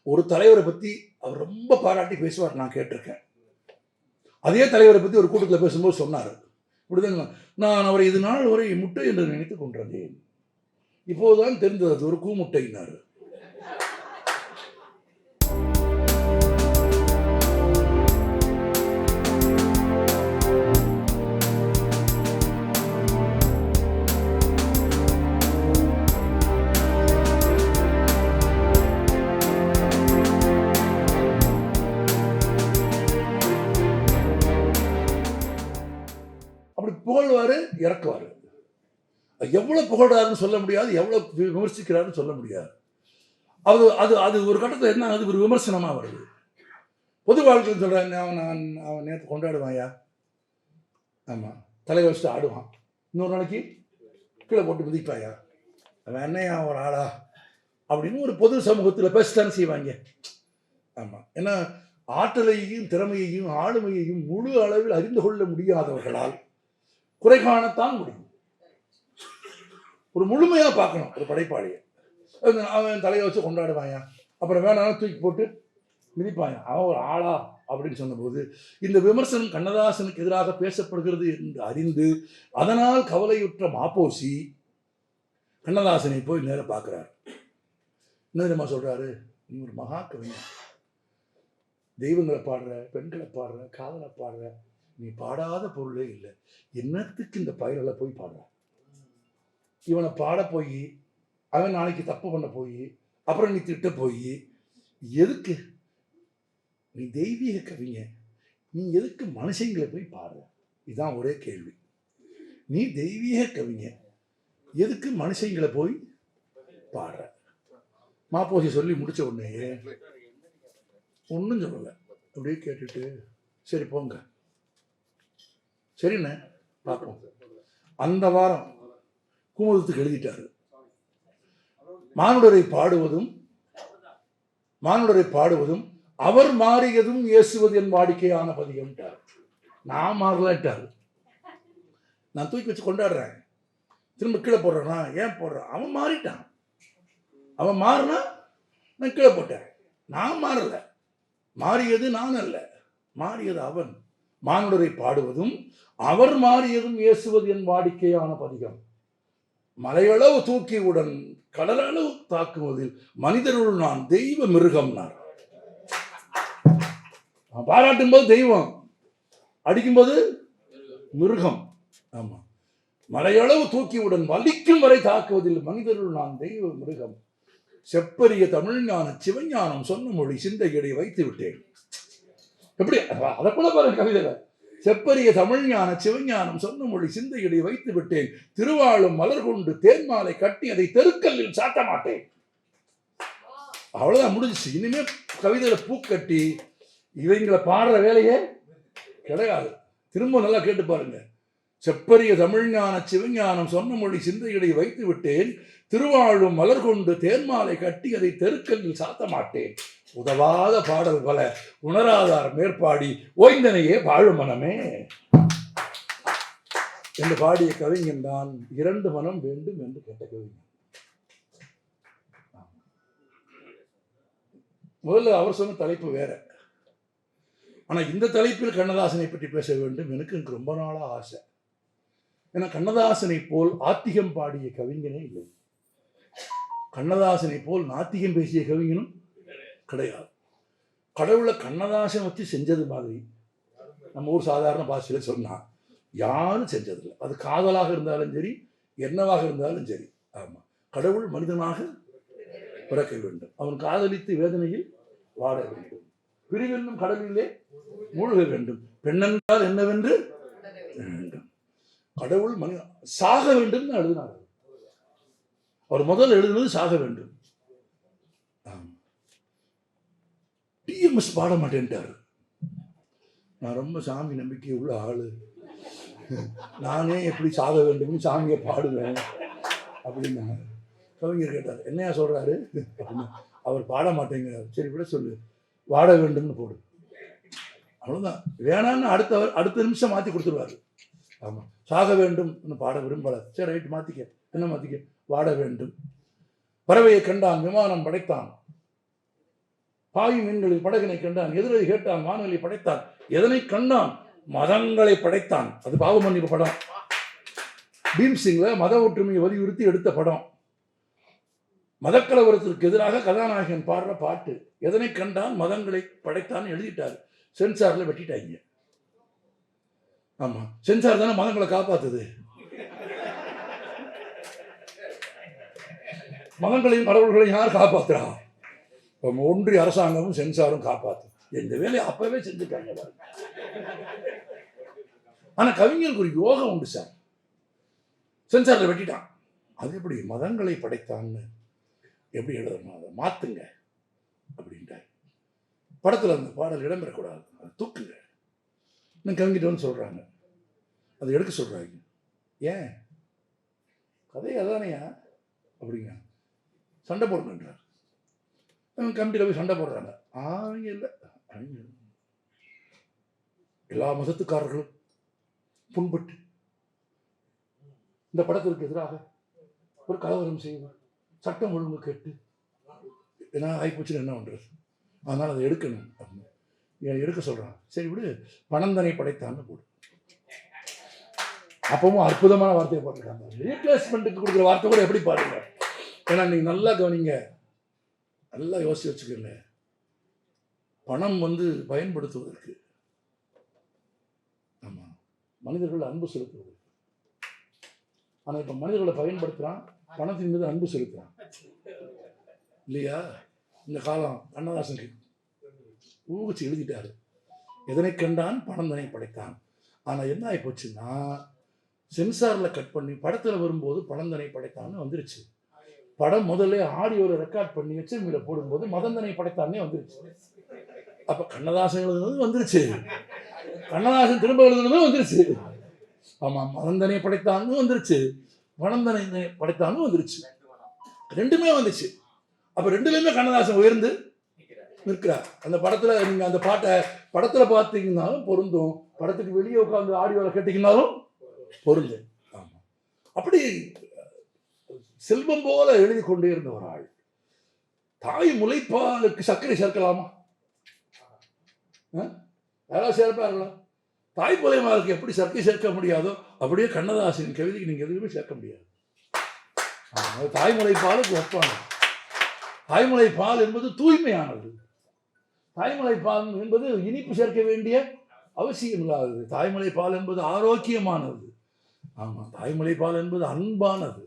ஒரு தலைவரை பற்றி அவர் ரொம்ப பாராட்டி பேசுவார், நான் கேட்டிருக்கேன். அதே தலைவரை பற்றி ஒரு கூட்டத்தில் பேசும்போது சொன்னார், இப்படிதான், நான் அவரை இது நாள் வரை முட்டை என்று நினைத்துக் கொண்டிருந்தேன், இப்போதுதான் தெரிந்தது அது ஒரு கூமுட்டைனார். அப்படி புகழ்வாரு, இறக்குவாரு. எவ்வளவு புகழ்றாருன்னு சொல்ல முடியாது, எவ்வளவு விமர்சிக்கிறாருன்னு சொல்ல முடியாது. அது அது அது ஒரு கட்டத்தில் என்ன ஆகுது, ஒரு விமர்சனமா வருது. பொது வாழ்க்கையில் சொல்றேன், அவன் நேற்று கொண்டாடுவான்யா, ஆமா தலை வச்சுட்டு ஆடுவான், இன்னொரு நாளைக்கு கீழே போட்டு மிதிப்பாயா, அவன் என்னையா ஒரு ஆளா அப்படின்னு ஒரு பொது சமூகத்தில் பேசத்தானே செய்வாங்க. ஆமா, ஏன்னா ஆற்றலையும் திறமையையும் ஆளுமையையும் முழு அளவில் அறிந்து கொள்ள முடியாதவர்களால் குறை காணத்தான் முடியும். ஒரு முழுமையா பார்க்கணும் ஒரு படைப்பாளியை. அவன் தலையை வச்சு கொண்டாடுவாயா, அப்புறம் வேணாலும் தூக்கி போட்டு மிதிப்பாயா, அவன் ஒரு ஆளா அப்படின்னு சொன்னபோது, இந்த விமர்சனம் கண்ணதாசனுக்கு எதிராக பேசப்படுகிறது என்று அறிந்து அதனால் கவலையுற்ற மாப்போசி கண்ணதாசனை போய் நேர பார்க்கிறார். என்ன தெரியுமா சொல்றாரு, நீ ஒரு மகா கவிஞர், தெய்வங்களை பாடுற, பெண்களை பாடுற, காதலை பாடுற, நீ பாடாத பொருளே இல்லை, என்னத்துக்கு இந்த பயிர்களை போய் பாடுற, இவனை பாட போய் அவன் நாளைக்கு தப்பு பண்ண போய் அப்புறம் நீ திட்ட போய் எதுக்கு, நீ தெய்வீக கவிஞ, நீ எதுக்கு மனுஷங்களை போய் பாடுற, இதுதான் ஒரே கேள்வி. நீ தெய்வீக கவிஞ, எதுக்கு மனுஷங்களை போய் பாடுற. மாப்போசி சொல்லி முடிச்ச உடனே ஒன்றும் சொல்லலை, அப்படியே கேட்டுட்டு சரி போங்க, சரிண்ணே பார்ப்போம். அந்த வாரம் குமுதத்துக்கு எழுதிட்டாரு, மானுடரை பாடுவதும் அவர் மாறியதும் இயேசுவது என் வாடிக்கையான பதிகம்ட்டார். நான் மாறலட்டாரு, நான் தூக்கி வச்சு கொண்டாடுறேன், திரும்ப கீழே போடுறேன்னா ஏன் போடுறேன், அவன் மாறிட்டான், அவன் மாறினா நான் கீழே போட்டேன், நான் மாறல, மாறியது நான் அல்ல, மாறியது அவன். மானுடரை பாடுவதும் அவர் மாறியதும் இயேசுவது என் வாடிக்கையான பதிகம், மலையளவு தூக்கியுடன் கடலளவு தாக்குவதில் மனிதருள் நான் தெய்வ மிருகம். நான் பாராட்டும் போது தெய்வம், அடிக்கும்போது மிருகம். ஆமா, மலையளவு தூக்கியுடன் வலிக்கும் வரை தாக்குவதில் மனிதருள் நான் தெய்வ மிருகம், செப்பரிய தமிழ்ஞான சிவஞானம் சொன்ன மொழி சிந்தையடை வைத்து விட்டேன். எப்படி அதை கூட பாருங்க கவிதையில, செப்பரிய தமிழ்ஞான சிவஞானம் சொன்ன மொழி சிந்தையடை வைத்து விட்டேன், திருவாழும் மலர் கொண்டு தேன்மாலை கட்டி அதை தெருக்கல்லில் சாட்ட மாட்டேன். அவ்வளவுதான், முடிஞ்சிச்சு. இனிமே கவிதையில பூக்கட்டி இவங்களை பாடுற வேலையே கிடையாது. திரும்ப நல்லா கேட்டு பாருங்க, செப்பரிய தமிழ்ஞான சிவஞானம் சொன்ன மொழி சிந்தையடை வைத்து விட்டேன், திருவாழும் மலர் கொண்டு தேன்மாலை கட்டி அதை தெருக்கல்லில் சாத்த மாட்டேன், உதவாத பாடல் பல உணராதார் மேற்பாடி ஓய்ந்தனையே வாழும் மனமே என்று பாடிய கவிஞன் தான் இரண்டு மனம் வேண்டும் என்று கேட்ட கவிஞன். முதல்ல அவர் சொன்ன தலைப்பு வேற, ஆனா இந்த தலைப்பில் கண்ணதாசனை பற்றி பேச வேண்டும் எனக்கு ரொம்ப நாளா ஆசை. ஏன்னா கண்ணதாசனை போல் ஆத்திகம் பாடிய கவிஞனே இல்லை, கண்ணதாசனை போல் நாத்திகம் பேசிய கவிஞனும் கிடையாது. கடவுளை கண்ணதாசன் வச்சு செஞ்சது மாதிரி நம்ம ஊர் சாதாரண பாஷையில சொன்னா யாரும் செஞ்சதில்லை. அது காதலாக இருந்தாலும் சரி, என்னவாக இருந்தாலும் சரி. ஆமா, கடவுள் மனிதனாக பிறக்க வேண்டும், அவன் காதலித்து வேதனையில் வாட வேண்டும், பிரிவென்னும் கடலிலே மூழ்க வேண்டும், பெண்ணென்றால் என்னவென்று வேண்டும், கடவுள் மனித சாக வேண்டும் எழுதினார். அவர் முதல் எழுதுனது சாக வேண்டும். டிஎம்எஸ் பாட மாட்டேன்ட்டாரு, நான் ரொம்ப சாமி நம்பிக்கை உள்ள ஆளு, நானே எப்படி சாக வேண்டும் சாமியை பாடுவேன் அப்படின்னு கவிஞர் கேட்டார். என்னையா சொல்றாரு அப்படின்னு. அவர் பாட மாட்டேங்கிறார். சரி விட சொல்லு, வாட வேண்டும்னு போடு, அவ்வளவுதான். வேணான்னு அடுத்த நிமிஷம் மாத்தி கொடுத்துருவாரு. ஆமா, சாக வேண்டும் பாட விரும்பல, சரி ரைட் மாத்திக்க, என்ன மாத்திக்க, வாட வேண்டும். பறவையை கண்டான், விமானம் படைத்தான், பாயும் மீன்களில் படகினை கண்டான், எதிரை கேட்டான், வானொலி படைத்தான், எதனை கண்டான், மதங்களை படைத்தான். அது பாவ மன்னிப்பு படம். பீம்சிங்ல மத ஒற்றுமையை வலியுறுத்தி எடுத்த படம். மதக்கலவரத்திற்கு எதிராக கதாநாயகன் பாடுற பாட்டு. எதனை கண்டான், மதங்களை படைத்தான் எழுதிட்டாரு. சென்சார்ல வெட்டிட்டாங்க. ஆமா, சென்சார் தானே மதங்களை காப்பாத்துது. மதங்களையும் கடவுள்களையும் யார் காப்பாத்துறா? ஒன்றிய அரசாங்கமும் சென்சாரும் காப்பாத்து. இந்த வேலையை அப்பவே செஞ்சுட்டாங்க. ஆனா கவிஞருக்கு ஒரு யோகம் உண்டு சார். சென்சார்ல வெட்டிட்டான். அது எப்படி மதங்களை படைத்தான்னு எப்படி எழுதணும், அதை மாத்துங்க அப்படின்ட்டார். படத்துல அந்த பாடல் இடம்பெறக்கூடாது, அதை தூக்குங்க. கவிஞர் சொல்றாங்க, அதை எடுக்க சொல்றாங்க. ஏன் கதை அதானையா அப்படிங்க, சண்டை போடணுன்றார். கமிட்டியில் போய் சண்டை போடுறாங்க. அவங்க இல்லை, எல்லா மதத்துக்காரர்களும் புண்பட்டு இந்த படத்திற்கு எதிராக ஒரு கலவரம் செய்வார், சட்டம் ஒழுங்கு கேட்டு என்ன ஆகிப்போச்சுன்னு என்ன பண்றது, அதனால அதை எடுக்கணும் அப்படின்னு எடுக்க சொல்றாங்க. சரி விடு, பணந்தனை படைத்தான்னு போடு. அப்பவும் அற்புதமான வார்த்தையை போட்டிருக்காங்க. ரீப்ளேஸ்மெண்ட்டுக்கு கொடுக்குற வார்த்தை கூட எப்படி பாருங்க. ஏன்னா நீங்க நல்லா கவனிங்க, நல்லா யோசிச்சு வச்சுக்கல. பணம் பயன்படுத்துவதற்கு, ஆமா, மனிதர்கள் அன்பு செலுத்துவது. ஆனா இப்ப மனிதர்களை பயன்படுத்துறான், பணத்தின் மீது அன்பு செலுத்துறான் இல்லையா? இந்த காலம் கண்ணதாசன் ஊகிச்சு எழுதிட்டாரு, எதனை கண்டான் பணந்தனை படைத்தான். ஆனா என்ன ஆகி போச்சுன்னா, சென்சார்ல கட் பண்ணி படத்துல வரும்போது பணந்தனை படைத்தான்னு வந்துருச்சு. படம் முதல்ல ஆடியோல ரெக்கார்ட் பண்ணி HMV போடும்போது மதந்தனை படைத்தானே வந்துருச்சு. அப்ப கண்ணதாசன் எழுதுனது வந்துருச்சு, கண்ணதாசன் திரும்ப எழுதுனதும் வந்துருச்சு. ஆமா, மதந்தனை படைத்தான்னு வந்துருச்சு, பணந்தனை படைத்தான்னு வந்துருச்சு, ரெண்டுமே வந்துச்சு. அப்ப ரெண்டுலயுமே கண்ணதாசன் உயர்ந்து நிற்கிறார். அந்த படத்துல நீங்க அந்த பாட்டை படத்துல பார்த்தீங்கன்னாலும் பொருந்தும், படத்துக்கு வெளியே உட்காந்து ஆடியோல கேட்டீங்கன்னாலும் பொருந்தும். ஆமா, அப்படி செல்வம் போல எழுதி கொண்டே இருந்த ஒரு ஆள். தாய் முளைப்பாலுக்கு சர்க்கரை சேர்க்கலாமா? யாராவது சேர்ப்பார்களா? தாய் முலைமாலுக்கு எப்படி சர்க்கரை சேர்க்க முடியாதோ அப்படியே கண்ணதாசன் கவிதைக்கு நீங்க எதுவுமே சேர்க்க முடியாது. தாய்மலை பாலுக்கு ஒப்பான. தாய்மலை பால் என்பது தூய்மையானது. தாய்மலை பால் என்பது இனிப்பு சேர்க்க வேண்டிய அவசியம் இல்லாதது. தாய்மலை பால் என்பது ஆரோக்கியமானது. ஆமா, தாய்மலை பால் என்பது அன்பானது.